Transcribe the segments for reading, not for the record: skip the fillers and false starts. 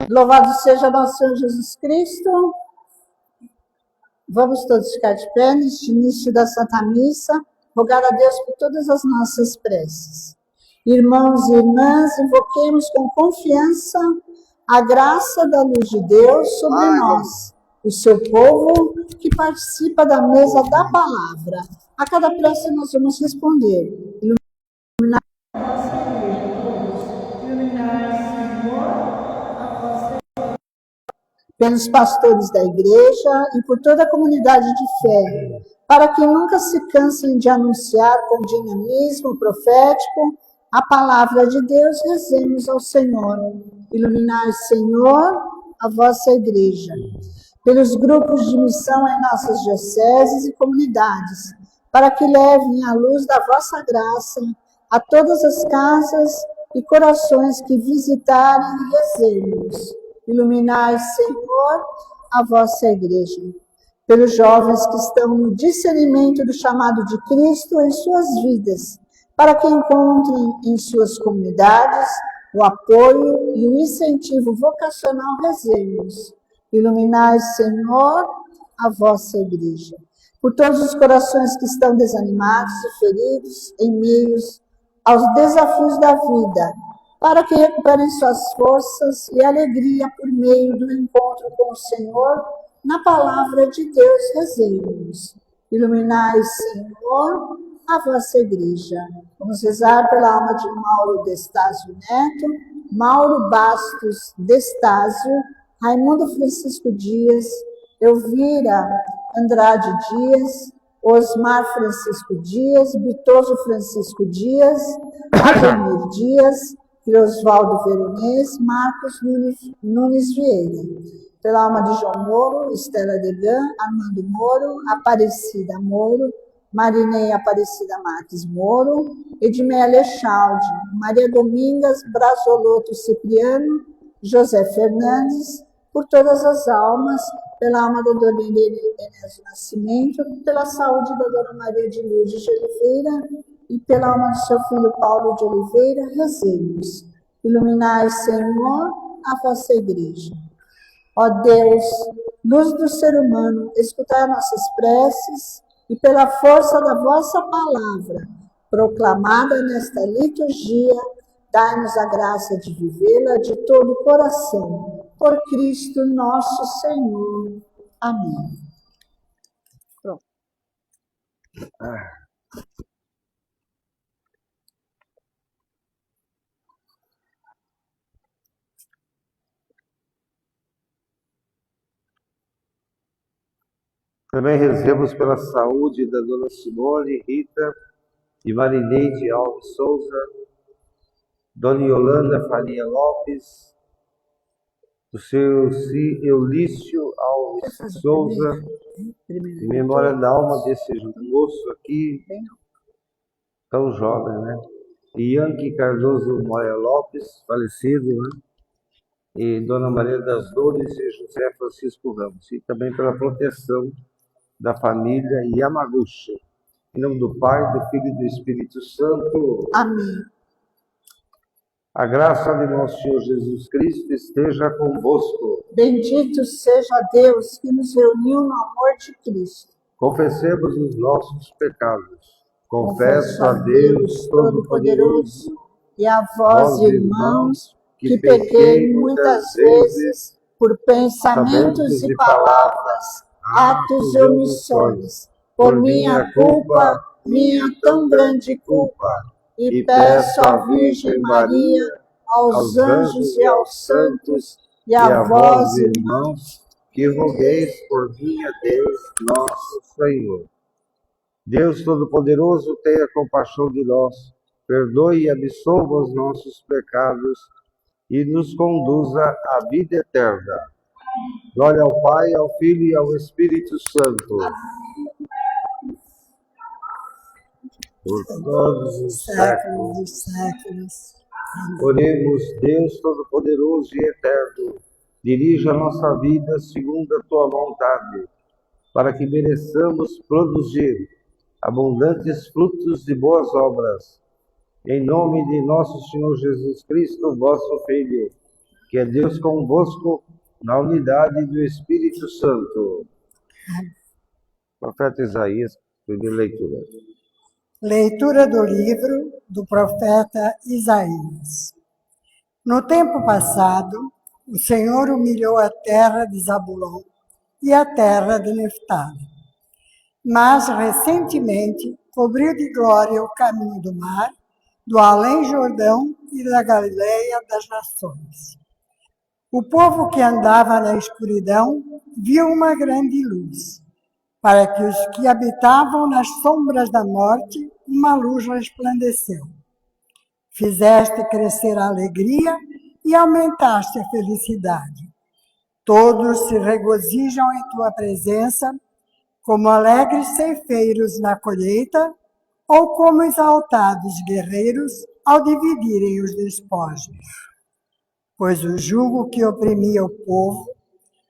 Louvado seja nosso Senhor Jesus Cristo. Vamos todos ficar de pé neste início da Santa Missa, rogar a Deus por todas as nossas preces. Irmãos e irmãs, invoquemos com confiança a graça da luz de Deus sobre nós, o seu povo que participa da mesa da palavra. A cada prece nós vamos responder. Iluminar a vossa igreja, todos. Iluminar, Senhor, pelos pastores da igreja e por toda a comunidade de fé, para que nunca se cansem de anunciar com dinamismo profético a palavra de Deus, rezemos ao Senhor. Iluminai, Senhor, a vossa igreja. Pelos grupos de missão em nossas dioceses e comunidades, para que levem a luz da vossa graça a todas as casas e corações que visitarem, rezemos. Iluminai, Senhor, a vossa igreja. Pelos jovens que estão no discernimento do chamado de Cristo em suas vidas, para que encontrem em suas comunidades o apoio e o incentivo vocacional, rezemos. Iluminai, Senhor, a vossa igreja. Por todos os corações que estão desanimados e feridos em meio aos desafios da vida, para que recuperem suas forças e alegria por meio do encontro com o Senhor, na palavra de Deus, rezemos. Iluminai, Senhor, a vossa igreja. Vamos rezar pela alma de Mauro Destácio Neto, Mauro Bastos Destácio, Raimundo Francisco Dias, Elvira Andrade Dias, Osmar Francisco Dias, Bitoso Francisco Dias, Ademir Dias, Osvaldo Veronês, Marcos Nunes Vieira. Pela alma de João Moro, Estela Degan, Armando Moro, Aparecida Moro, Marinei Aparecida Marques Moro, Edmé Alechalde, Maria Domingas Brasolotto Cipriano, José Fernandes, por todas as almas, pela alma da Dona Inês Nascimento, pela saúde da Dona Maria de Lourdes de Oliveira, e pela alma do seu filho Paulo de Oliveira, rezemos. Iluminai, Senhor, a vossa igreja. Ó Deus, luz do ser humano, escutai nossas preces e pela força da vossa palavra, proclamada nesta liturgia, dai-nos a graça de vivê-la de todo o coração. Por Cristo nosso Senhor. Amém. Pronto. Também rezemos pela saúde da Dona Simone, Rita e Marineide Alves Souza, Dona Yolanda Faria Lopes, do seu Eulício Alves Souza, em memória da alma desse moço aqui, tão jovem, né? E Yankee Cardoso Moya Lopes, falecido, né? E Dona Maria das Dores e José Francisco Ramos. E também pela proteção da família Yamaguchi. Em nome do Pai, do Filho e do Espírito Santo. Amém. A graça de nosso Senhor Jesus Cristo esteja convosco. Bendito seja Deus que nos reuniu no amor de Cristo. Confessemos os nossos pecados. Confesso a Deus Todo-Poderoso e a vós, irmãos, que pequei muitas vezes por pensamentos e palavras, atos e omissões, por minha culpa, minha tão grande culpa. E peço à Virgem Maria, aos anjos e aos santos, e a vós, irmãos, que rogueis por mim a Deus nosso Senhor. Deus Todo-Poderoso, tenha compaixão de nós, perdoe e absolva os nossos pecados e nos conduza à vida eterna. Glória ao Pai, ao Filho e ao Espírito Santo. Por todos os séculos dos séculos. Oremos, Deus Todo-Poderoso e Eterno, dirija a nossa vida segundo a Tua vontade, para que mereçamos produzir abundantes frutos de boas obras. Em nome de nosso Senhor Jesus Cristo, vosso Filho, que é Deus convosco na unidade do Espírito Santo. Profeta Isaías, primeira leitura. Leitura do livro do profeta Isaías. No tempo passado, o Senhor humilhou a terra de Zabulon e a terra de Neftali. Mas, recentemente, cobriu de glória o caminho do mar, do além-Jordão e da Galileia das nações. O povo que andava na escuridão viu uma grande luz. Para que os que habitavam nas sombras da morte, uma luz resplandeceu. Fizeste crescer a alegria e aumentaste a felicidade. Todos se regozijam em tua presença, como alegres ceifeiros na colheita, ou como exaltados guerreiros ao dividirem os despojos. Pois o jugo que oprimia o povo,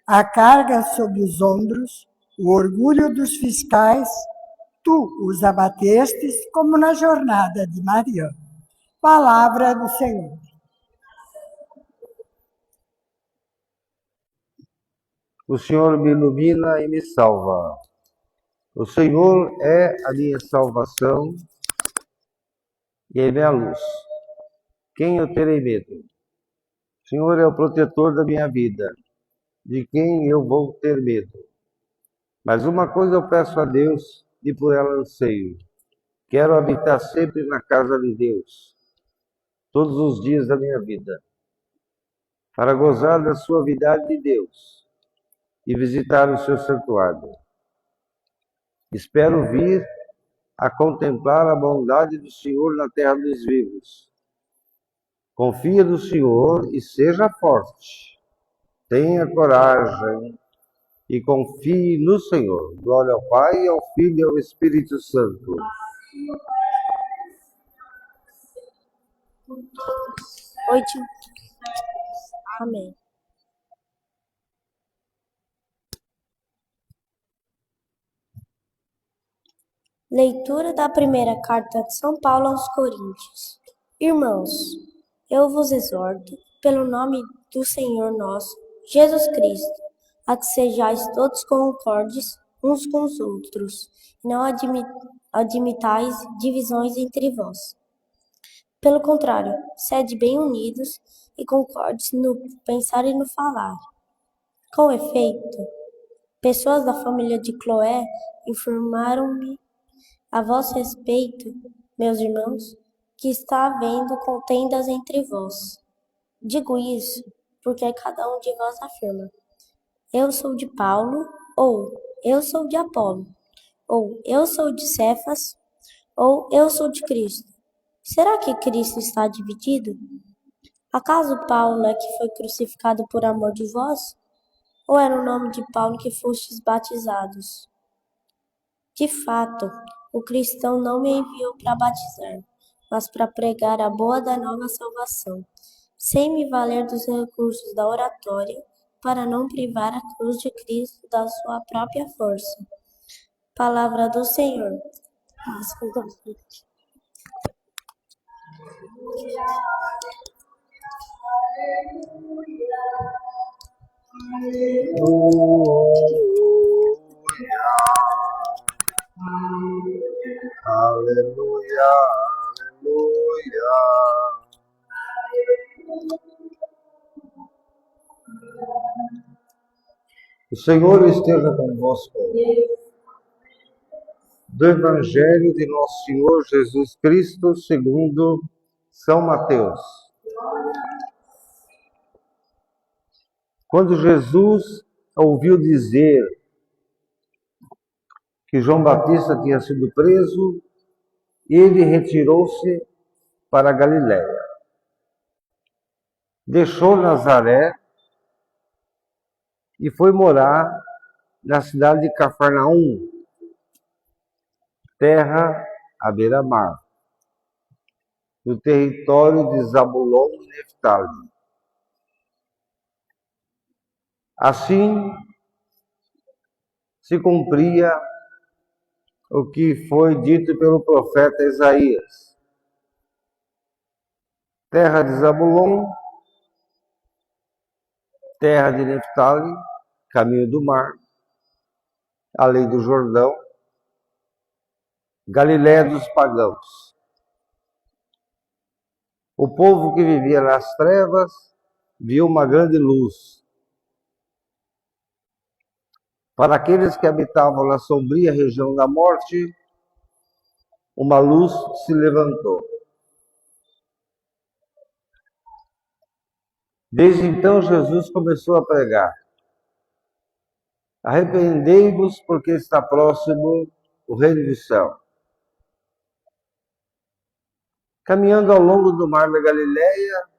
a carga sobre os ombros, o orgulho dos fiscais, tu os abatestes como na jornada de Mariam. Palavra do Senhor. O Senhor me ilumina e me salva. O Senhor é a minha salvação e é minha luz. Quem eu terei medo? O Senhor é o protetor da minha vida. De quem eu vou ter medo? Mas uma coisa eu peço a Deus e por ela anseio. Quero habitar sempre na casa de Deus, todos os dias da minha vida, para gozar da suavidade de Deus e visitar o seu santuário. Espero vir a contemplar a bondade do Senhor na terra dos vivos. Confia no Senhor e seja forte. Tenha coragem e confie no Senhor. Glória ao Pai, ao Filho e ao Espírito Santo. Amém. Leitura da primeira carta de São Paulo aos Coríntios. Irmãos, eu vos exorto, pelo nome do Senhor nosso, Jesus Cristo, a que sejais todos concordes uns com os outros, e não admitais divisões entre vós. Pelo contrário, sede bem unidos e concordes no pensar e no falar. Com efeito, pessoas da família de Cloé informaram-me a vosso respeito, meus irmãos, que está havendo contendas entre vós. Digo isso porque cada um de vós afirma: eu sou de Paulo, ou eu sou de Apolo, ou eu sou de Cefas, ou eu sou de Cristo. Será que Cristo está dividido? Acaso Paulo é que foi crucificado por amor de vós? Ou é no nome de Paulo que fostes batizados? De fato, o cristão não me enviou para batizar, mas para pregar a boa da nova salvação, sem me valer dos recursos da oratória, para não privar a cruz de Cristo da sua própria força. Palavra do Senhor. Aleluia, aleluia. O Senhor esteja convosco. Do Evangelho de Nosso Senhor Jesus Cristo, segundo São Mateus. Quando Jesus ouviu dizer que João Batista tinha sido preso, ele retirou-se para a Galiléia. Deixou Nazaré e foi morar na cidade de Cafarnaum, terra à beira-mar, no território de Zabulon e Neftali. Assim se cumpria o que foi dito pelo profeta Isaías. Terra de Zabulon terra de Neftali, caminho do mar, além do Jordão, Galiléia dos pagãos. O povo que vivia nas trevas viu uma grande luz. Para aqueles que habitavam na sombria região da morte, uma luz se levantou. Desde então, Jesus começou a pregar: arrependei-vos, porque está próximo o reino do céu. Caminhando ao longo do mar da Galileia,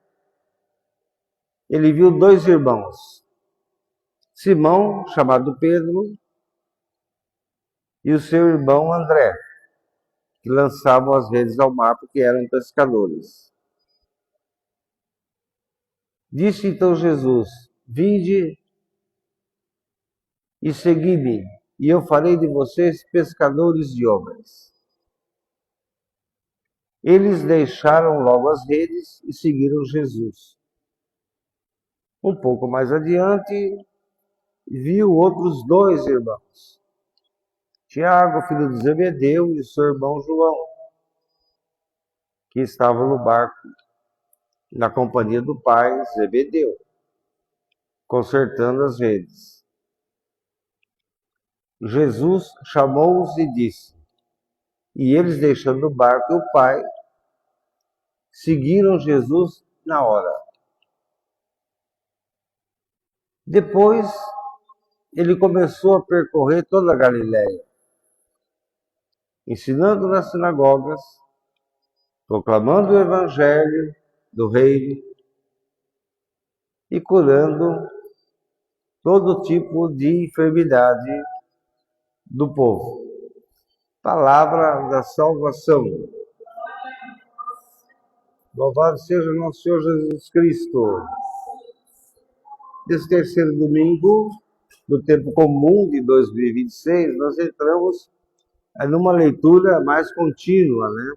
ele viu dois irmãos, Simão, chamado Pedro, e o seu irmão André, que lançavam as redes ao mar porque eram pescadores. Disse então Jesus: vinde e segui-me, e eu farei de vocês pescadores de homens. Eles deixaram logo as redes e seguiram Jesus. Um pouco mais adiante, viu outros dois irmãos, Tiago, filho de Zebedeu, e seu irmão João, que estavam no barco, na companhia do pai Zebedeu, consertando as redes. Jesus chamou-os e disse, e eles, deixando o barco e o pai, seguiram Jesus na hora. Depois, ele começou a percorrer toda a Galiléia, ensinando nas sinagogas, proclamando o evangelho do reino e curando todo tipo de enfermidade do povo. Palavra da salvação. Louvado seja nosso Senhor Jesus Cristo. Nesse terceiro domingo do tempo comum de 2026, nós entramos numa leitura mais contínua, né,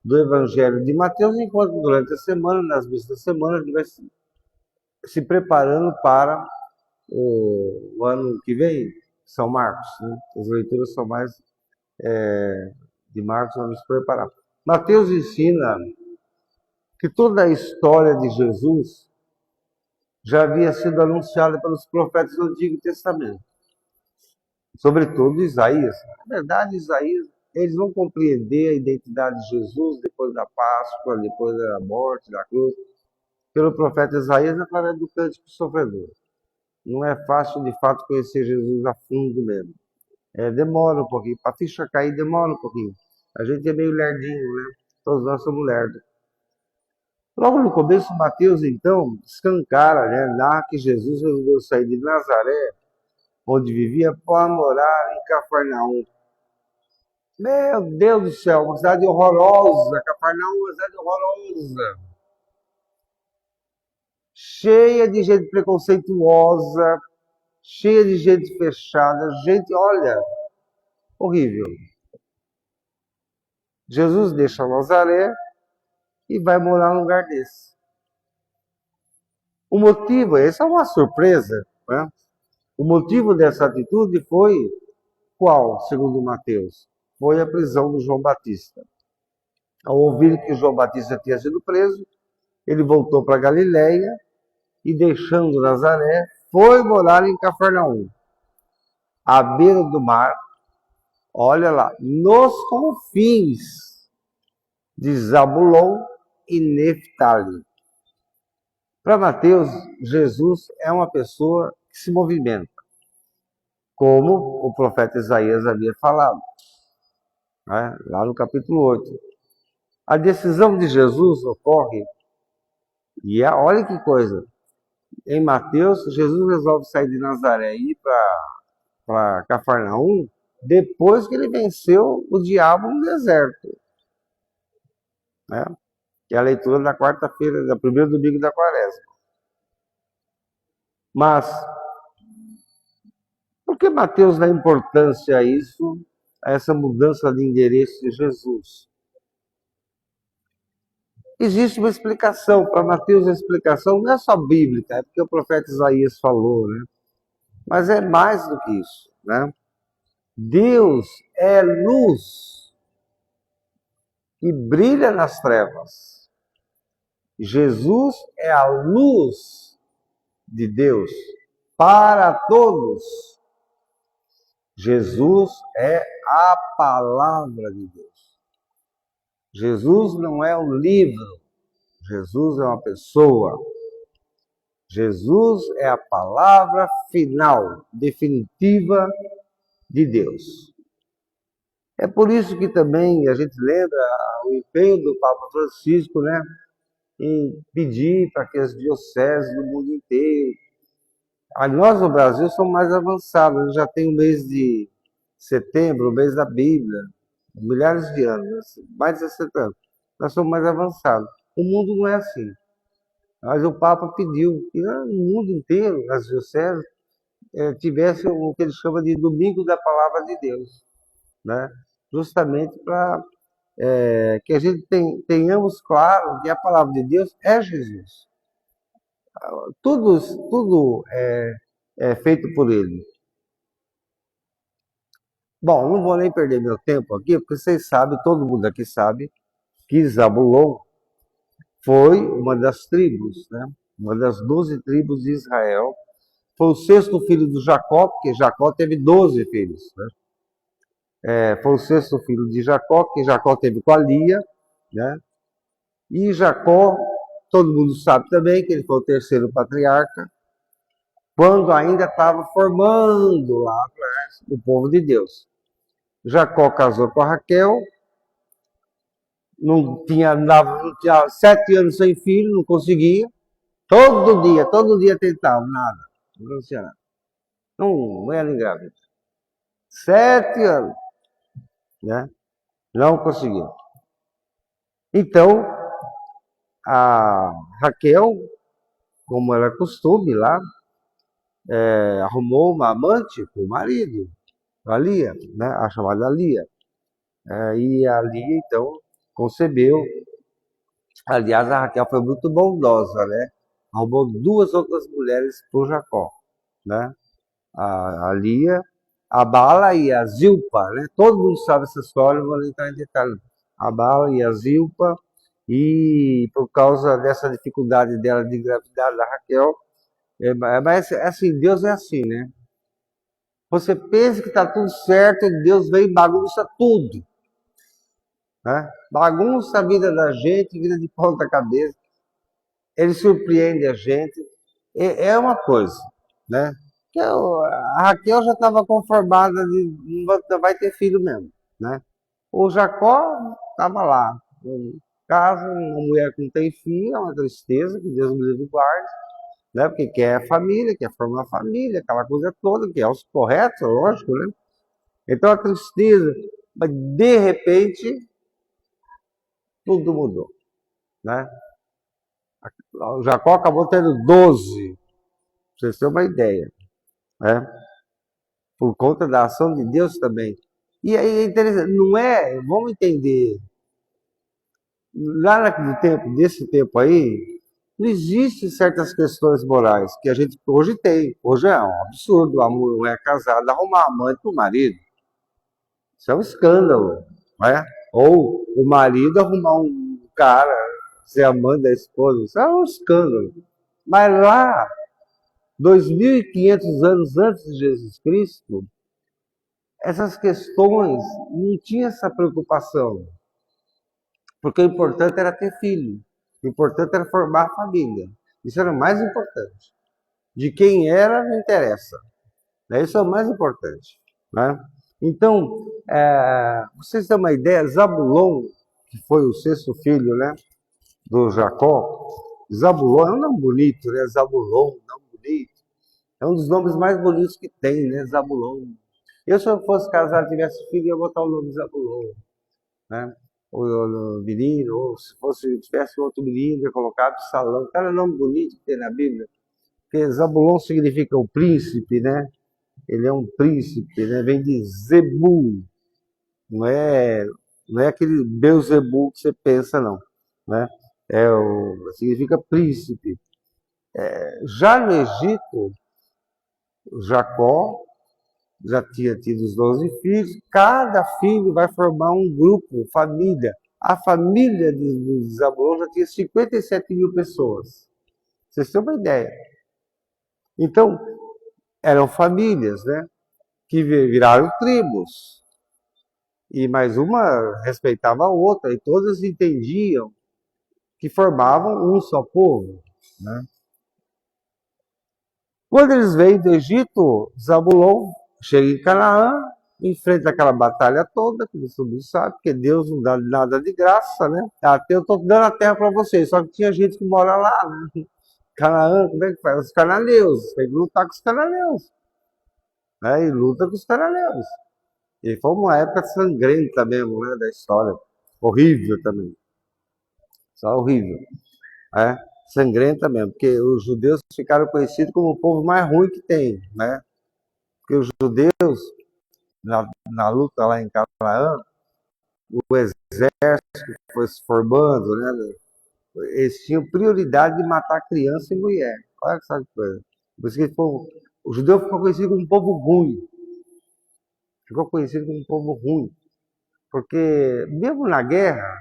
do Evangelho de Mateus, enquanto durante a semana, nas missas da semana, a gente vai se preparando para o ano que vem, São Marcos. Né? As leituras são mais de Marcos, vamos nos preparar. Mateus ensina que toda a história de Jesus já havia sido anunciada pelos profetas do Antigo Testamento, sobretudo Isaías. Na verdade, Isaías, eles vão compreender a identidade de Jesus depois da Páscoa, depois da morte, da cruz, pelo profeta Isaías através do Cântico Sofredor. Não é fácil, de fato, conhecer Jesus a fundo mesmo. Demora um pouquinho. Para a ficha cair, demora um pouquinho. A gente é meio lerdinho, né? Todos nós somos lerdos. Logo no começo, Mateus, então, escancara, né? Narra que Jesus resolveu sair de Nazaré, onde vivia, para morar em Cafarnaum. Meu Deus do céu, uma cidade horrorosa. Cafarnaum é uma cidade horrorosa. Cheia de gente preconceituosa, cheia de gente fechada, gente, olha, horrível. Jesus deixa Nazaré e vai morar num lugar desse. O motivo, essa é uma surpresa, né? O motivo dessa atitude foi qual, segundo Mateus? Foi a prisão do João Batista. Ao ouvir que João Batista tinha sido preso, ele voltou para Galiléia e, deixando Nazaré, foi morar em Cafarnaum, à beira do mar, olha lá, nos confins de Zabulon e Neftali. Para Mateus, Jesus é uma pessoa que se movimenta, como o profeta Isaías havia falado, né? Lá no capítulo 8. A decisão de Jesus ocorre, e olha que coisa, em Mateus, Jesus resolve sair de Nazaré e ir para Cafarnaum depois que ele venceu o diabo no deserto. Né? Que é a leitura da quarta-feira, do primeiro domingo da Quaresma. Mas, por que Mateus dá importância a isso, a essa mudança de endereço de Jesus? Existe uma explicação. Para Mateus, a explicação não é só bíblica, é porque o profeta Isaías falou, né? Mas é mais do que isso, né? Deus é luz que brilha nas trevas. Jesus é a luz de Deus para todos. Jesus é a palavra de Deus. Jesus não é um livro. Jesus é uma pessoa. Jesus é a palavra final, definitiva de Deus. É por isso que também a gente lembra o empenho do Papa Francisco, né, em pedir para que as dioceses do mundo inteiro. Nós no Brasil somos mais avançados, já tem o mês de setembro, o mês da Bíblia, milhares de anos, mais de 60 anos. Nós somos mais avançados. O mundo não é assim. Mas o Papa pediu que no mundo inteiro, nas dioceses, tivesse o que ele chama de Domingo da Palavra de Deus, né? Justamente para que a gente tenhamos claro que a palavra de Deus é Jesus. Tudo é feito por ele. Bom, não vou nem perder meu tempo aqui, porque vocês sabem, todo mundo aqui sabe, que Zabulon foi uma das tribos, né? Uma das 12 tribos de Israel. Foi o sexto filho de Jacó, porque Jacó teve 12 filhos, né? Foi o sexto filho de Jacó, que Jacó teve com a Lia, né? E Jacó, todo mundo sabe também que ele foi o terceiro patriarca, quando ainda estava formando lá o povo de Deus. Jacó casou com a Raquel, não tinha 7 anos sem filho, não conseguia. Todo dia tentava, nada. Não conseguia nada. Não era engravida. 7 anos, né? Não conseguiu. Então, a Raquel, como era costume lá, arrumou uma amante para o marido, a Lia, né? A chamada Lia. E a Lia, então, concebeu. Aliás, a Raquel foi muito bondosa, né? Arrumou 2 outras mulheres para o Jacó, né? A Lia, a Bala e a Zilpa, né? Todo mundo sabe essa história, não vou entrar em detalhe. A Bala e a Zilpa, e por causa dessa dificuldade dela de engravidar da Raquel, mas assim, Deus é assim, né? Você pensa que está tudo certo, Deus vem e bagunça tudo, né? Bagunça a vida da gente, vida de ponta cabeça. Ele surpreende a gente. É uma coisa, né? Que a Raquel já estava conformada de não vai ter filho mesmo, né? O Jacó estava lá, em casa, uma mulher que não tem filho, é uma tristeza, que Deus me livre e guarde, né? Porque quer família, quer formar família, aquela coisa toda, que é os corretos, lógico, né? Então a tristeza, mas de repente tudo mudou, né? O Jacó acabou tendo 12, pra vocês terem uma ideia, né? Por conta da ação de Deus também. E aí é interessante, não é, vamos entender, lá no tempo, desse tempo aí, não existem certas questões morais que a gente hoje tem. Hoje é um absurdo a mulher casada arrumar amante para o marido. Isso é um escândalo, não é? Ou o marido arrumar um cara, ser amante da esposa, isso é um escândalo. Mas lá, 2.500 anos antes de Jesus Cristo, essas questões não tinha essa preocupação. Porque o importante era ter filho. O importante era formar a família. Isso era o mais importante. De quem era, não interessa. Isso é o mais importante, né? Então, vocês têm uma ideia, Zabulon, que foi o sexto filho, né, do Jacó, Zabulon é um nome bonito, né? Zabulon, um nome bonito. É um dos nomes mais bonitos que tem, né? Zabulon. Eu, se eu fosse casado e tivesse filho, eu ia botar o nome de Zabulon, né? O menino, ou se tivesse outro menino, ia colocar Absalão. Cada nome bonito que tem na Bíblia. Porque Zabulon significa o príncipe, né? Ele é um príncipe, né? Vem de Zebu. Não é aquele Beuzebu que você pensa, não, né? Significa príncipe. Já no Egito, Jacó já tinha tido os 12 filhos, cada filho vai formar um grupo, família. A família de Zabulon já tinha 57 mil pessoas. Vocês têm uma ideia. Então, eram famílias, né? Que viraram tribos. E mais uma respeitava a outra, e todas entendiam que formavam um só povo, né? Quando eles vêm do Egito, Zabulon chega em Canaã, enfrenta aquela batalha toda, que todo mundo sabe, porque Deus não dá nada de graça, né? Até eu estou dando a terra para vocês, só que tinha gente que mora lá, né? Canaã, como é que faz? Os cananeus, tem que lutar com os cananeus, né? E luta com os cananeus. E foi uma época sangrenta mesmo, né, da história. Horrível também. Só horrível. Né? Sangrenta mesmo, porque os judeus ficaram conhecidos como o povo mais ruim que tem, né? Porque os judeus, na luta lá em Canaã, o exército foi se formando, né? Eles tinham prioridade de matar criança e mulher. Olha que sabe coisa. Por isso que o judeu ficou conhecido como um povo ruim. Ficou conhecido como um povo ruim. Porque, mesmo na guerra,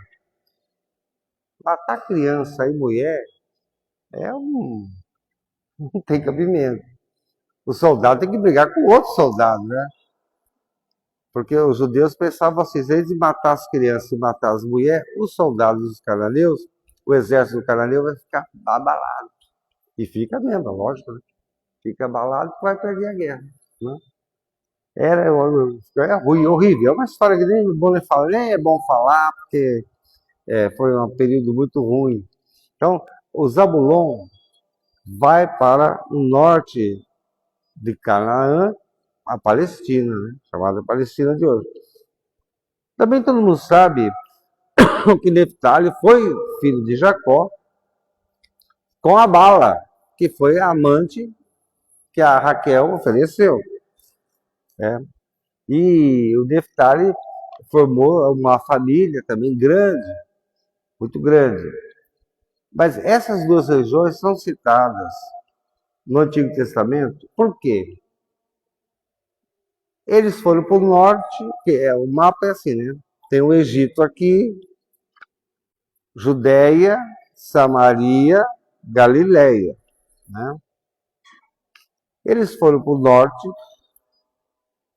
matar criança e mulher não tem cabimento. O soldado tem que brigar com outro soldado, né? Porque os judeus pensavam assim, se eles matar as crianças e matar as mulheres, os soldados dos cananeus, o exército do cananeu vai ficar abalado. E fica mesmo, lógico, né? Fica abalado e vai perder a guerra. Né? Era ruim, horrível. É uma história que nem é bom falar, porque foi um período muito ruim. Então, o Zabulon vai para o norte de Canaã, a Palestina, né? Chamada Palestina de hoje. Também todo mundo sabe que Neftali foi filho de Jacó com a Bala, que foi a amante que a Raquel ofereceu. Né? E o Neftali formou uma família também grande, muito grande. Mas essas duas regiões são citadas no Antigo Testamento, por quê? Eles foram para o norte, que o mapa é assim, né? Tem o Egito aqui, Judéia, Samaria, Galileia, né? Eles foram para o norte,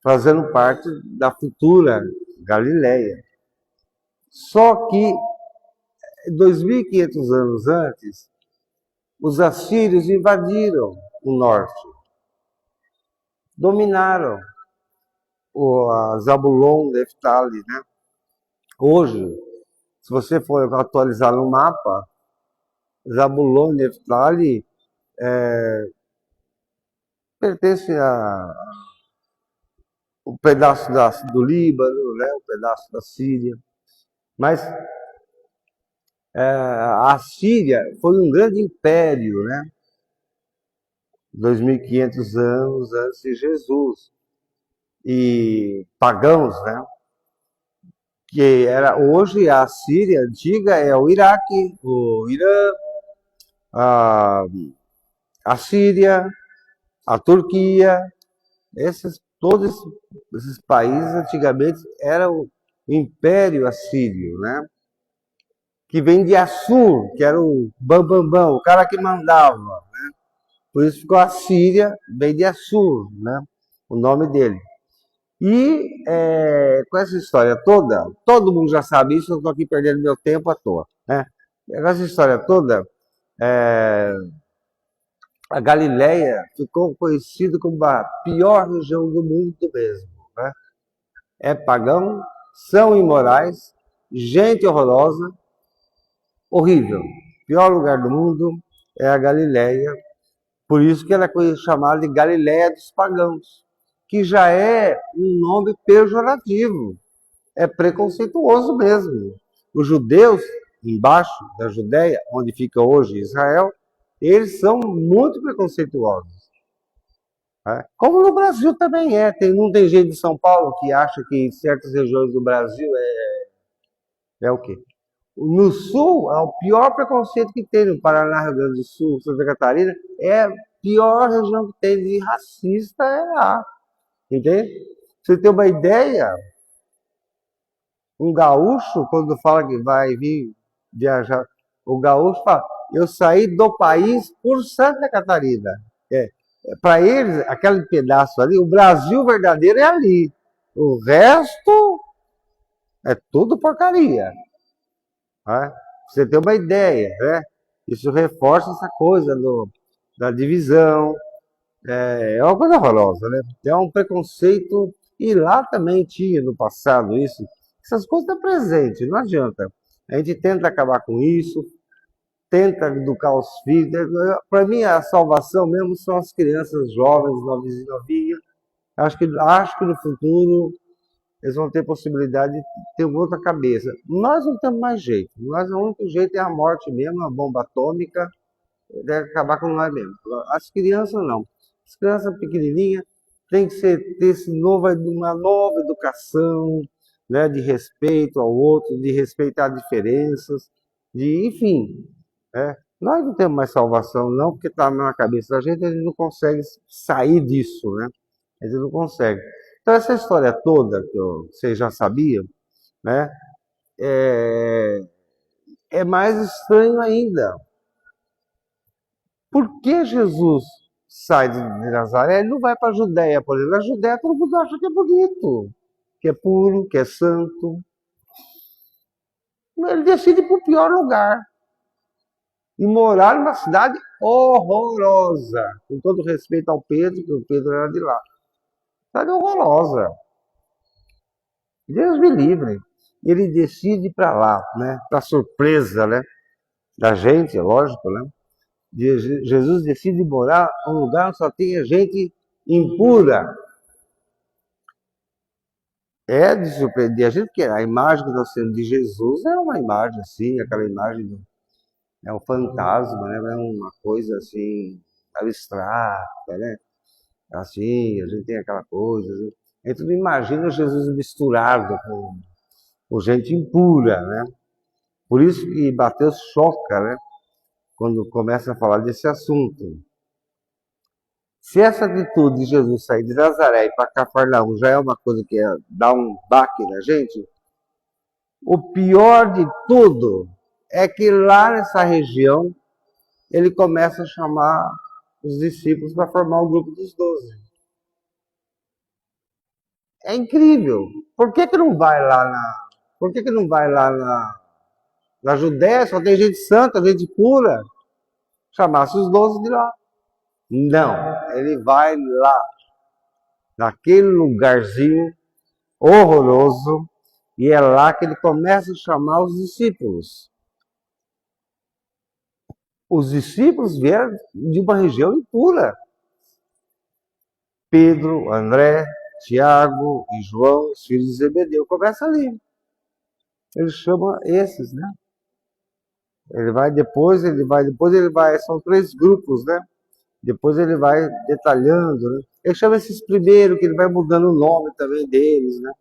fazendo parte da futura Galileia. Só que 2.500 anos antes, os assírios invadiram o norte, dominaram o Zabulon, Neftali, né? Hoje, se você for atualizar no mapa, Zabulon, Neftali pertence a um pedaço do Líbano, né? Um pedaço da Síria. Mas a Síria foi um grande império, né? 2.500 anos antes de Jesus. E pagãos, né? Que era hoje a Síria antiga é o Iraque, o Irã, a Síria, a Turquia, todos esses países antigamente eram o Império Assírio, né? Que vem de Assur, que era o bambambam, o cara que mandava. Né? Por isso ficou a Síria, vem de Assur, né? O nome dele. E com essa história toda, todo mundo já sabe isso, eu estou aqui perdendo meu tempo à toa. Né? Com essa história toda, a Galileia ficou conhecida como a pior região do mundo mesmo. Né? É pagão, são imorais, gente horrorosa, horrível. Pior lugar do mundo é a Galileia. Por isso que ela é chamada de Galileia dos pagãos, que já é um nome pejorativo. É preconceituoso mesmo. Os judeus, embaixo da Judéia, onde fica hoje Israel, eles são muito preconceituosos. Né? Como no Brasil também é. Não tem gente de São Paulo que acha que em certas regiões do Brasil é o quê? No Sul, é o pior preconceito que tem no Paraná, Rio Grande do Sul, Santa Catarina, é a pior região que tem de racista é lá. Entende? Pra você ter uma ideia, um gaúcho, quando fala que vai vir viajar, o gaúcho fala, eu saí do país por Santa Catarina. Para eles, aquele pedaço ali, o Brasil verdadeiro é ali. O resto é tudo porcaria. Né? Pra você ter uma ideia, né? Isso reforça essa coisa da divisão. É uma coisa horrorosa, né? É um preconceito, e lá também tinha no passado isso. Essas coisas estão presentes, não adianta. A gente tenta acabar com isso, tenta educar os filhos. Para mim, a salvação mesmo são as crianças jovens, novinhas. Acho que no futuro eles vão ter possibilidade de ter outra cabeça. Nós não temos mais jeito. Nós, o único jeito é a morte mesmo, a bomba atômica, deve acabar com nós mesmo. As crianças não. As crianças pequenininhas têm que ter uma nova educação, né, de respeito ao outro, de respeitar diferenças, enfim. Né? Nós não temos mais salvação, não, porque está na cabeça da gente, a gente não consegue sair disso, né? A gente não consegue. Então, essa história toda que vocês já sabiam, né? É mais estranho ainda. Por que Jesus sai de Nazaré? Ele não vai para a Judéia, por exemplo. Na Judéia todo mundo acha que é bonito, que é puro, que é santo. Ele decide ir para o pior lugar. E morar numa cidade horrorosa. Com todo respeito ao Pedro, que o Pedro era de lá. Cidade horrorosa. Deus me livre. Ele decide ir para lá, né? Para surpresa, né? Da gente, lógico, né? Jesus decide morar em um lugar onde só tinha gente impura. É de surpreender a gente, porque a imagem que nós temos de Jesus é uma imagem assim, aquela imagem é um fantasma, né? É uma coisa assim, abstrata, né? Assim, a gente tem aquela coisa. Assim. A gente não imagina Jesus misturado com gente impura, né? Por isso que Mateus choca, né? Quando começa a falar desse assunto. Se essa atitude de Jesus sair de Nazaré e para Cafarnaum já é uma coisa que dá um baque na gente, o pior de tudo é que lá nessa região ele começa a chamar os discípulos para formar o grupo dos 12. É incrível. Por que não vai lá na Judéia? Só tem gente santa, gente pura. Chamasse os 12 de lá. Não, ele vai lá, naquele lugarzinho horroroso, e é lá que ele começa a chamar os discípulos. Os discípulos vieram de uma região impura. Pedro, André, Tiago e João, os filhos de Zebedeu, começa ali. Ele chama esses, né? Depois ele vai, são 3 grupos, né? Depois ele vai detalhando, né? Ele chama esses primeiro, que ele vai mudando o nome também deles, né?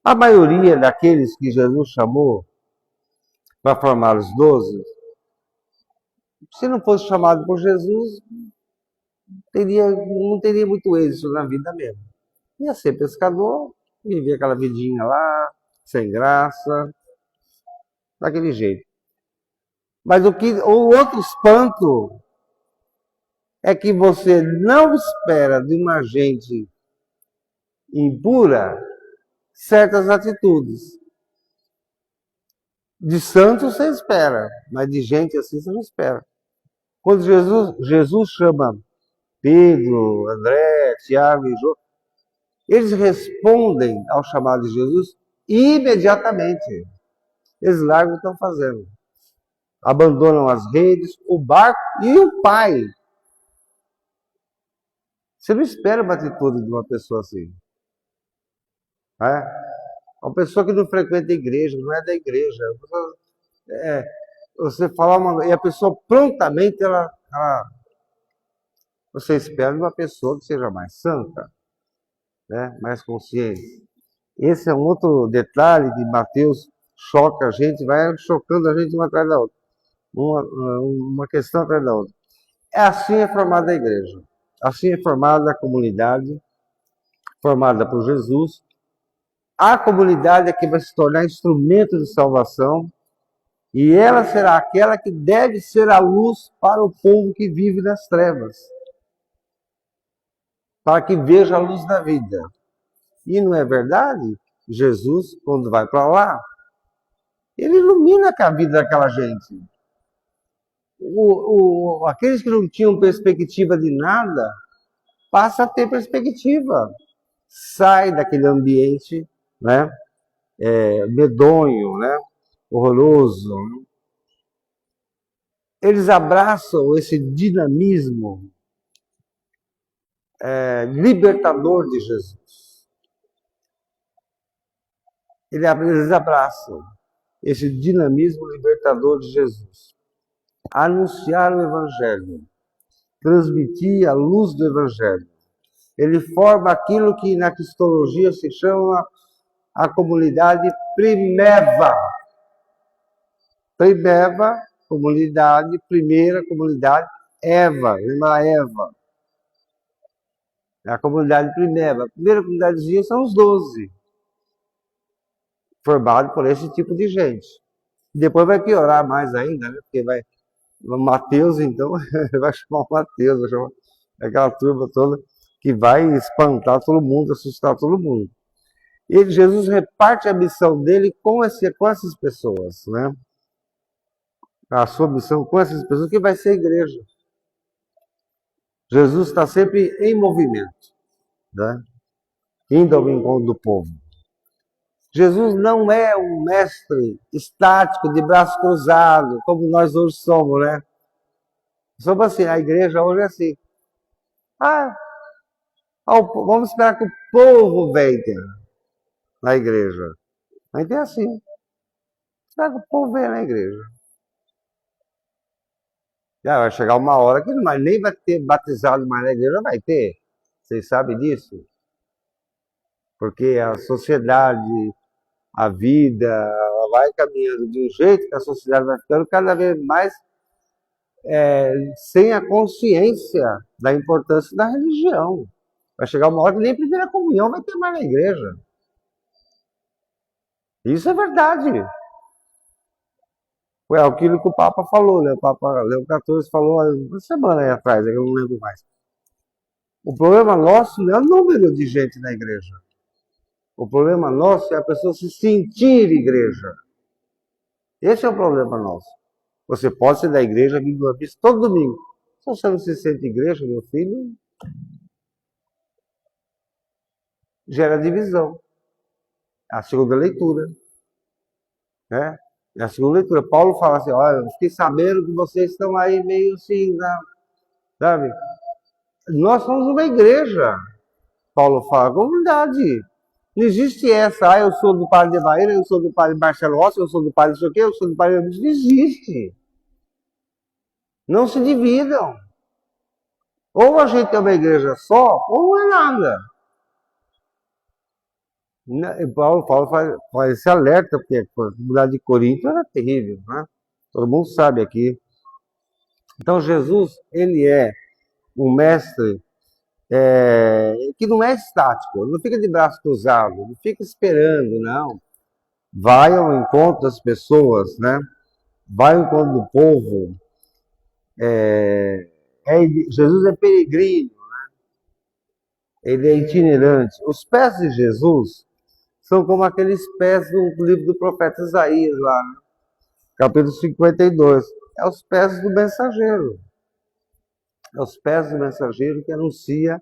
A maioria daqueles que Jesus chamou para formar os 12, se não fosse chamado por Jesus, não teria muito êxito na vida mesmo. Ia ser pescador, viver aquela vidinha lá, sem graça, daquele jeito. Mas o outro espanto é que você não espera de uma gente impura certas atitudes. De santo você espera, mas de gente assim você não espera. Quando Jesus chama Pedro, André, Tiago e João, eles respondem ao chamado de Jesus imediatamente. Eles largam o que estão fazendo. Abandonam as redes, o barco e o pai. Você não espera uma atitude de uma pessoa assim. Né? Uma pessoa que não frequenta a igreja, não é da igreja. Você fala e a pessoa prontamente você espera de uma pessoa que seja mais santa, né? Mais consciente. Esse é um outro detalhe que Mateus choca a gente, vai chocando a gente uma atrás da outra. Uma questão atrás da outra. Assim é formada a igreja. Assim é formada a comunidade, formada por Jesus. A comunidade é que vai se tornar instrumento de salvação, e ela será aquela que deve ser a luz para o povo que vive nas trevas, para que veja a luz da vida. E não é verdade? Jesus, quando vai para lá, ele ilumina a vida daquela gente. Aqueles que não tinham perspectiva de nada, passa a ter perspectiva. Sai daquele ambiente, né, medonho, né, horroroso. Eles abraçam esse dinamismo libertador de Jesus. Eles abraçam esse dinamismo libertador de Jesus. Anunciar o Evangelho, transmitir a luz do Evangelho. Ele forma aquilo que na cristologia se chama a comunidade primeva. Primeva, comunidade, primeira comunidade, Eva, irmã Eva. É a comunidade primeva. A primeira comunidadezinha são os 12, formados por esse tipo de gente. Depois vai piorar mais ainda, né? Porque vai Mateus, então, vai chamar o Mateus, vai chamar aquela turma toda que vai espantar todo mundo, assustar todo mundo. E Jesus reparte a missão dele com essas pessoas, né? A sua missão com essas pessoas, que vai ser a igreja. Jesus está sempre em movimento, né? Indo ao encontro do povo. Jesus não é um mestre estático, de braço cruzado, como nós hoje somos, né? Somos assim, a igreja hoje é assim. Vamos esperar que o povo venha na igreja. Mas é assim. Esperar que o povo venha na igreja. Já vai chegar uma hora que nem vai ter batizado mais na igreja, vai ter. Vocês sabem disso? Porque a sociedade, a vida, ela vai caminhando de um jeito que a sociedade vai ficando cada vez mais sem a consciência da importância da religião. Vai chegar uma hora que nem primeira comunhão vai ter mais na igreja. Isso é verdade. Foi aquilo que o Papa falou, né? O Papa Leão XIV falou uma semana atrás, eu não lembro mais. O problema nosso não é o número de gente na igreja. O problema nosso é a pessoa se sentir igreja. Esse é o problema nosso. Você pode ser da igreja, vir de uma vez todo domingo. Se você não se sente igreja, meu filho, gera divisão. A segunda leitura, né? Na segunda leitura, Paulo fala assim, olha, eu fiquei sabendo que vocês estão aí meio assim, sabe? Nós somos uma igreja, Paulo fala, comunidade. Não existe essa, eu sou do padre de Bahia, eu sou do padre Marcelo Rossi, eu sou do padre não sei o quê, eu sou do padre... Não existe. Não se dividam. Ou a gente é uma igreja só, ou não é nada. Paulo faz esse alerta, porque a comunidade de Corinto era terrível, né? Todo mundo sabe aqui. Então Jesus, ele é um mestre que não é estático, não fica de braço cruzado, não fica esperando, não. Vai ao encontro das pessoas, né? Vai ao encontro do povo. Jesus é peregrino, né? Ele é itinerante. Os pés de Jesus são como aqueles pés do livro do profeta Isaías, lá, né? Capítulo 52. É os pés do mensageiro. É os pés do mensageiro que anuncia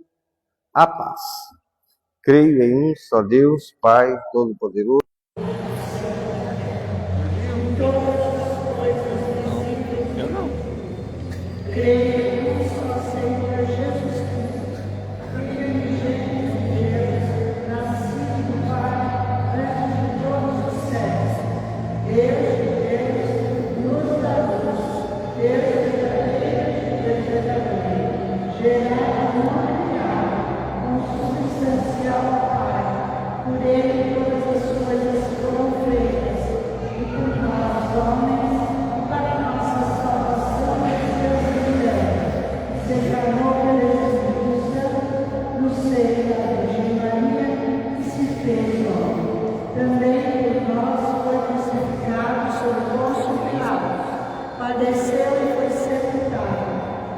a paz. Creio em um só Deus, Pai Todo-Poderoso. Por ele todas as suas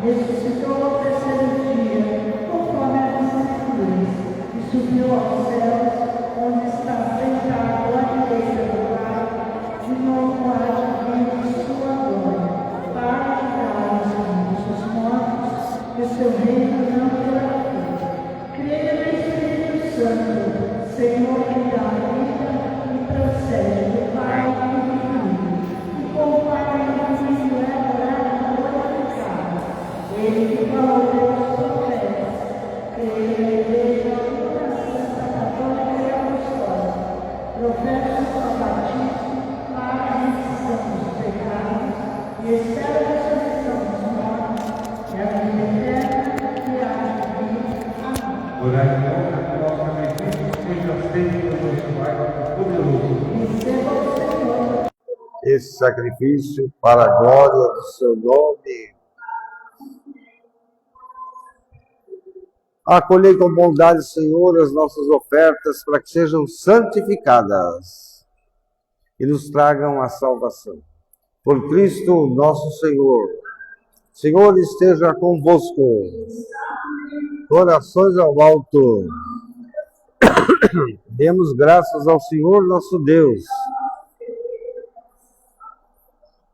ressuscitou ao terceiro dia, conforme as Escrituras, e subiu aos céus, onde está sentado à direita do Pai, de novo há de vir em sua glória, para julgar os vivos e os mortos, e seu reino não terá fim. Creio no Espírito Santo, Senhor que dá vida e procede do Pai e do Filho, e com o Pai e o Filho é adorado e glorificado. Ele que falou pelos profetas, creio na Igreja Una, Santa, Católica e Apostólica, professo ao batismo para a remissão dos pecados, e espero a ressurreição dos mortos e a vida eterna que há de vir. Amém. Orai então que nosso sacrifício seja aceito pelo nosso Pai poderoso. Receba o Senhor. Esse sacrifício para a glória do seu nome. Acolhei com bondade, Senhor, as nossas ofertas para que sejam santificadas e nos tragam a salvação. Por Cristo nosso Senhor. Senhor esteja convosco. Corações ao alto. Demos graças ao Senhor nosso Deus.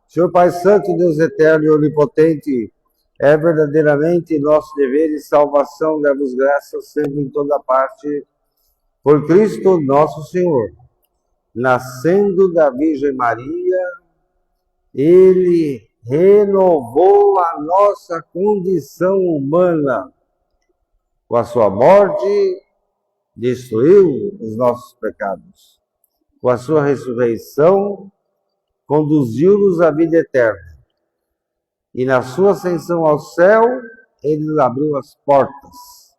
Senhor Pai Santo, Deus eterno e onipotente, é verdadeiramente nosso dever e salvação, damos graças sempre em toda parte, por Cristo nosso Senhor. Nascendo da Virgem Maria, Ele renovou a nossa condição humana. Com a sua morte, destruiu os nossos pecados. Com a sua ressurreição, conduziu-nos à vida eterna. E na sua ascensão ao céu, ele nos abriu as portas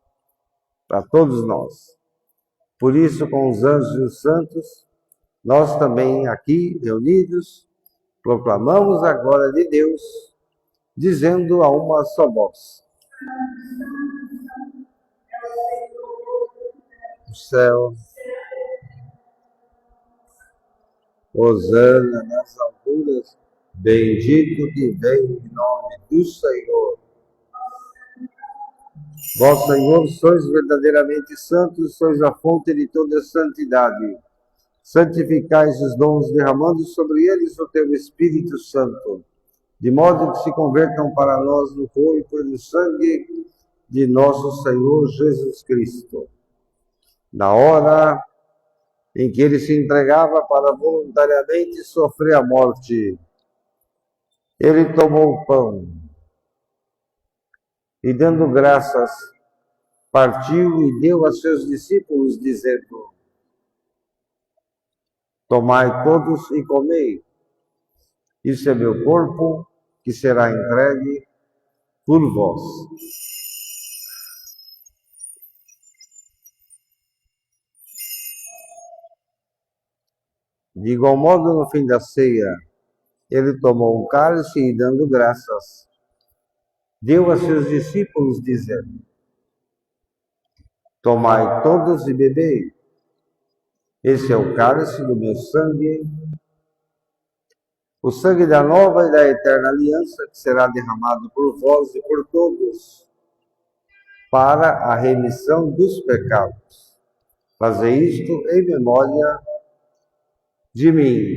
para todos nós. Por isso, com os anjos e os santos, nós também aqui reunidos, proclamamos a glória de Deus, dizendo a uma só voz: o céu, hosana nas alturas, bendito que vem em nome do Senhor. Vós, Senhor, sois verdadeiramente santos, sois a fonte de toda santidade. Santificai esses dons, derramando sobre eles o teu Espírito Santo, de modo que se convertam para nós no corpo e no sangue de nosso Senhor Jesus Cristo. Na hora em que ele se entregava para voluntariamente sofrer a morte, ele tomou o pão e, dando graças, partiu e deu a seus discípulos, dizendo: tomai todos e comei. Isso é meu corpo, que será entregue por vós. De igual modo, no fim da ceia, ele tomou um cálice e, dando graças, deu a seus discípulos, dizendo: tomai todos e bebei. Esse é o cálice do meu sangue, o sangue da nova e da eterna aliança, que será derramado por vós e por todos, para a remissão dos pecados. Fazei isto em memória de mim.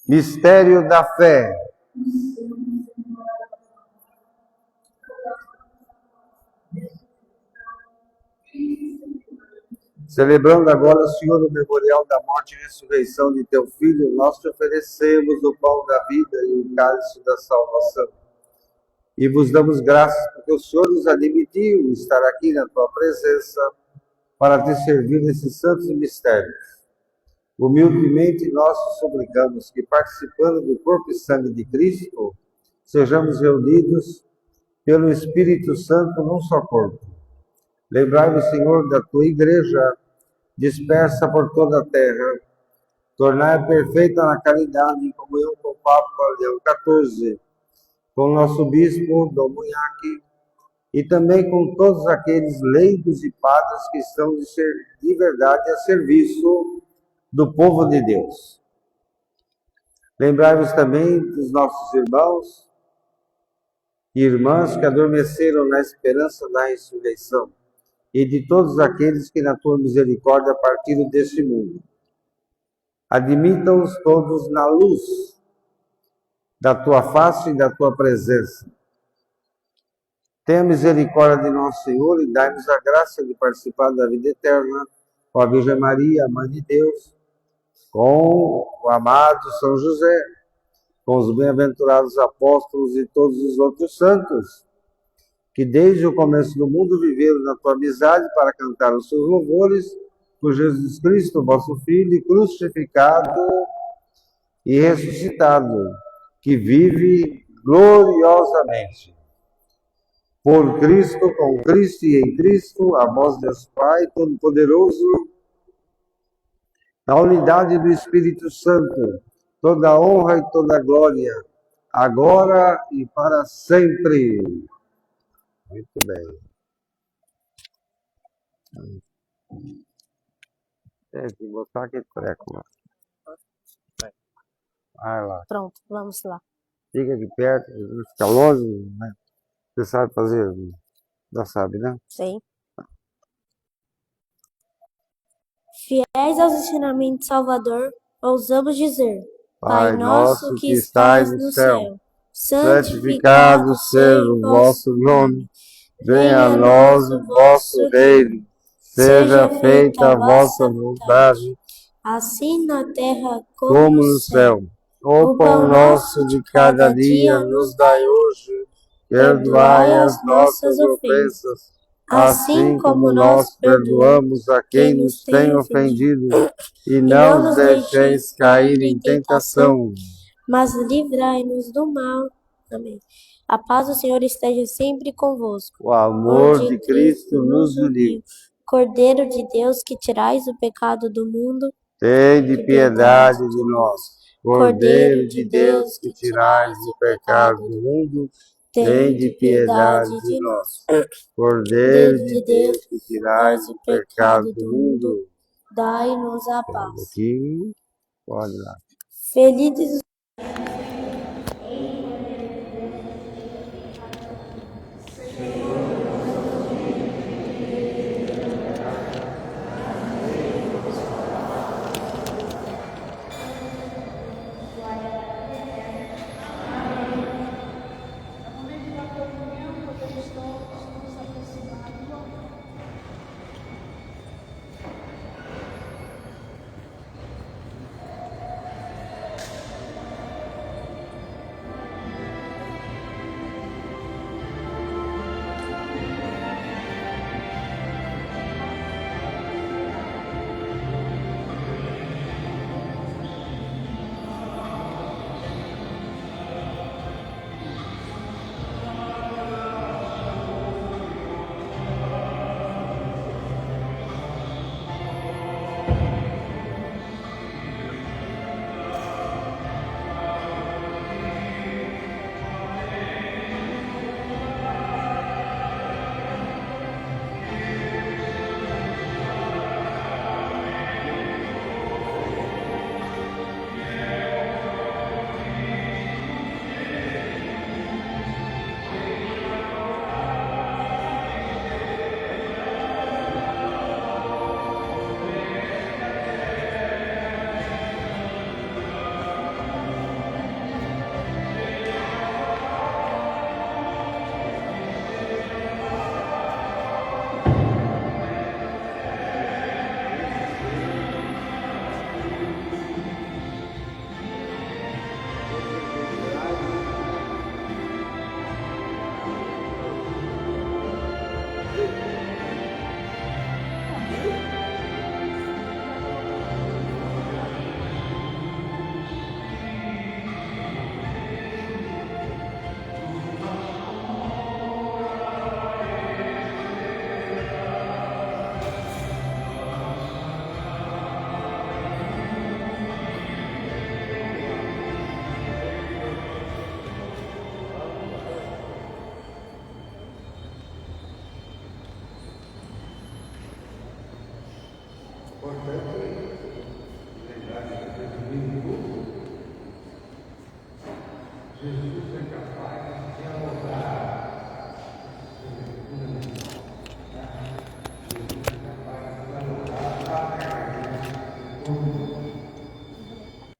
Mistério da fé. Celebrando agora, Senhor, o memorial da morte e ressurreição de teu Filho, nós te oferecemos o pão da vida e o cálice da salvação. E vos damos graças porque o Senhor nos admitiu estar aqui na tua presença para te servir nesses santos mistérios. Humildemente nós te suplicamos que, participando do corpo e sangue de Cristo, sejamos reunidos pelo Espírito Santo num só corpo. Lembrai-vos, Senhor, da tua igreja, dispersa por toda a terra, tornai perfeita na caridade, em comunhão com o Papa Leão XIV, com o nosso bispo Dom Munhaque, e também com todos aqueles leigos e padres que estão de verdade a serviço do povo de Deus. Lembrai-vos também dos nossos irmãos e irmãs que adormeceram na esperança da ressurreição, e de todos aqueles que na tua misericórdia partiram deste mundo. Admita-os todos na luz da tua face e da tua presença. Tenha misericórdia de nosso Senhor e dai-nos a graça de participar da vida eterna com a Virgem Maria, Mãe de Deus, com o amado São José, com os bem-aventurados apóstolos e todos os outros santos, que desde o começo do mundo viveram na tua amizade para cantar os seus louvores, por Jesus Cristo, vosso Filho, crucificado e ressuscitado, que vive gloriosamente. Por Cristo, com Cristo e em Cristo, a vós, Deus Pai Todo-Poderoso, na unidade do Espírito Santo, toda honra e toda glória, agora e para sempre. Muito bem. Tem que botar aquele treco lá. Vai lá. Pronto, vamos lá. Fica aqui perto, fica longe, né? Você sabe fazer? Já sabe, né? Sim. Fiéis aos ensinamentos de Salvador, ousamos dizer: Pai nosso que estais no céu, santificado seja o vosso nome. Venha a nós o vosso reino. Seja feita a vossa vontade, assim na terra como no céu. O pão nosso de cada dia nos dai hoje. Perdoai as nossas ofensas, assim como nós perdoamos a quem nos tem ofendido. E não nos deixeis cair em tentação, mas livrai-nos do mal. Amém. A paz do Senhor esteja sempre convosco. o amor de Cristo nos uniu. Cordeiro de Deus, que tirais o pecado do mundo, Tende piedade de nós. Cordeiro de Deus, que tirais o pecado do mundo, tende piedade de nós. Cordeiro de Deus, que tirais o pecado do mundo, dai-nos a paz. aqui, pode lá. Felizes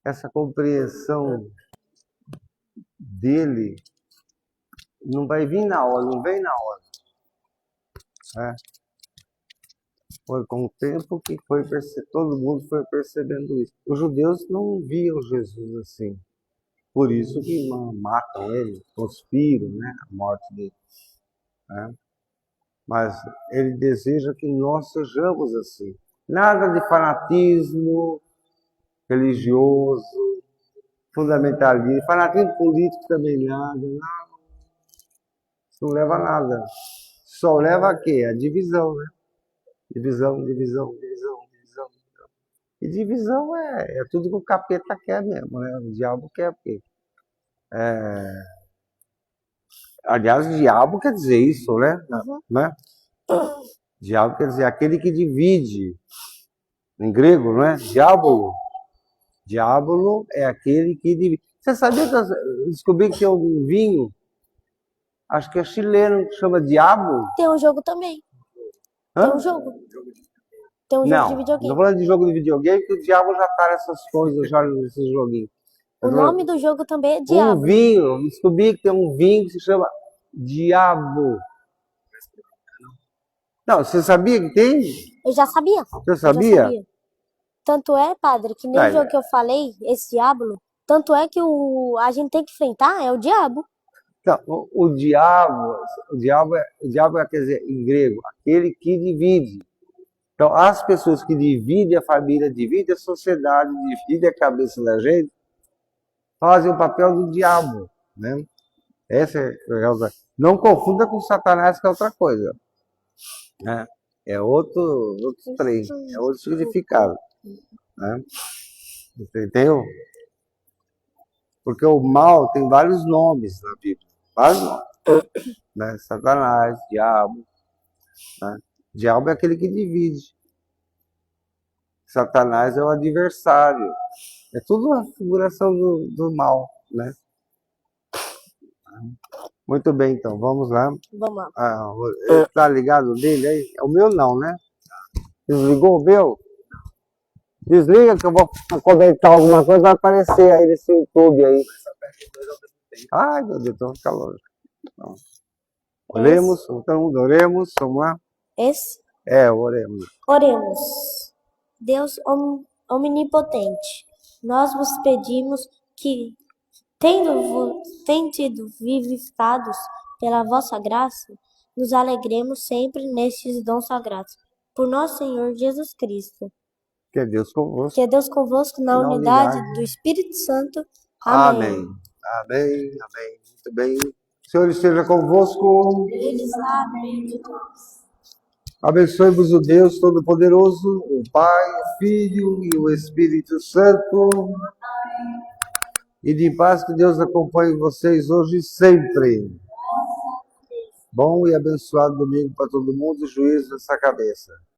Essa compreensão dele não vai vir na hora, não vem na hora. Né? Foi com o tempo que todo mundo foi percebendo isso. Os judeus não viam Jesus assim. Por isso que matam ele, conspiram, né, a morte dele. Né? Mas ele deseja que nós sejamos assim. Nada de fanatismo religioso, fundamentalismo, fanatismo político também nada. Não, isso não leva a nada. Só leva a quê? A divisão, né? Divisão. E divisão é tudo que o capeta quer mesmo, né? O diabo quer o quê? Aliás, diabo quer dizer isso, né? Né? Diabo quer dizer aquele que divide. Em grego, não é? Diábolo. Diábolo é aquele que divide. Você sabia que eu descobri que tem um vinho, acho que é chileno, que chama Diabo? Tem um jogo também. Hã? Tem um jogo. Tem um jogo de Não videogame. tô falando de jogo de videogame, porque o diabo já tá nessas coisas, já nesses joguinhos. O nome do jogo também é Um Diabo. vinho, descobri que tem um vinho que se chama Diabo. Não, você sabia que tem? Eu já sabia. Você sabia? Tanto é, padre, que nem o jogo que eu falei, esse Diablo, tanto é que a gente tem que enfrentar é o diabo. Então, o diabo quer dizer, em grego, aquele que divide. Então, as pessoas que dividem a família, dividem a sociedade, dividem a cabeça da gente, fazem o papel do diabo, né? Essa é a causa. Não confunda com Satanás, que é outra coisa. Né? É outro trem, é outro significado. Né? Entendeu? Porque o mal tem vários nomes na Bíblia. Vários nomes. Né? Satanás, diabo. Né? Diabo é aquele que divide. Satanás é o adversário. É tudo uma figuração do mal, né? Muito bem, então, vamos lá. Vamos lá. Tá ligado dele aí? É o meu não, né? Desligou o meu? Desliga que eu vou conectar alguma coisa, vai aparecer aí nesse YouTube aí. Ai, meu Deus, então fica longe. Então, oremos, vamos lá. Oremos. Oremos. Deus omnipotente, nós vos pedimos que, tendo sido vivificados pela vossa graça, nos alegremos sempre nestes dons sagrados. Por nosso Senhor Jesus Cristo. Que é Deus convosco. Que é Deus convosco na unidade do Espírito Santo. Amém. Muito bem. O Senhor esteja convosco. Ele está bem de nós. Abençoe-vos o Deus Todo-Poderoso, o Pai, o Filho e o Espírito Santo. E de paz que Deus acompanhe vocês hoje e sempre. Bom e abençoado domingo para todo mundo, juízo nessa cabeça.